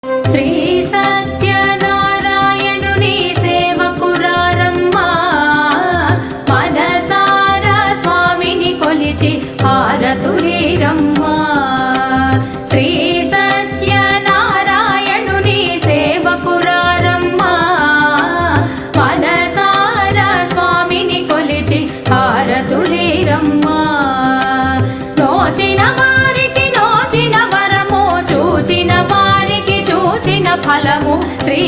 శ్రీ సత్యనారాయణుని సేవకురారమ్మా మనసారా స్వామిని కొలిచి హారతులేరమ్మా శ్రీ సత్యనారాయణుని సేవకురారమ్మా మనసారా స్వామిని కొలిచి హారతులేరమ్మా నోచిన వారికి నోచిన వరము చూచిన వారికి చూచిన ఫలము శ్రీ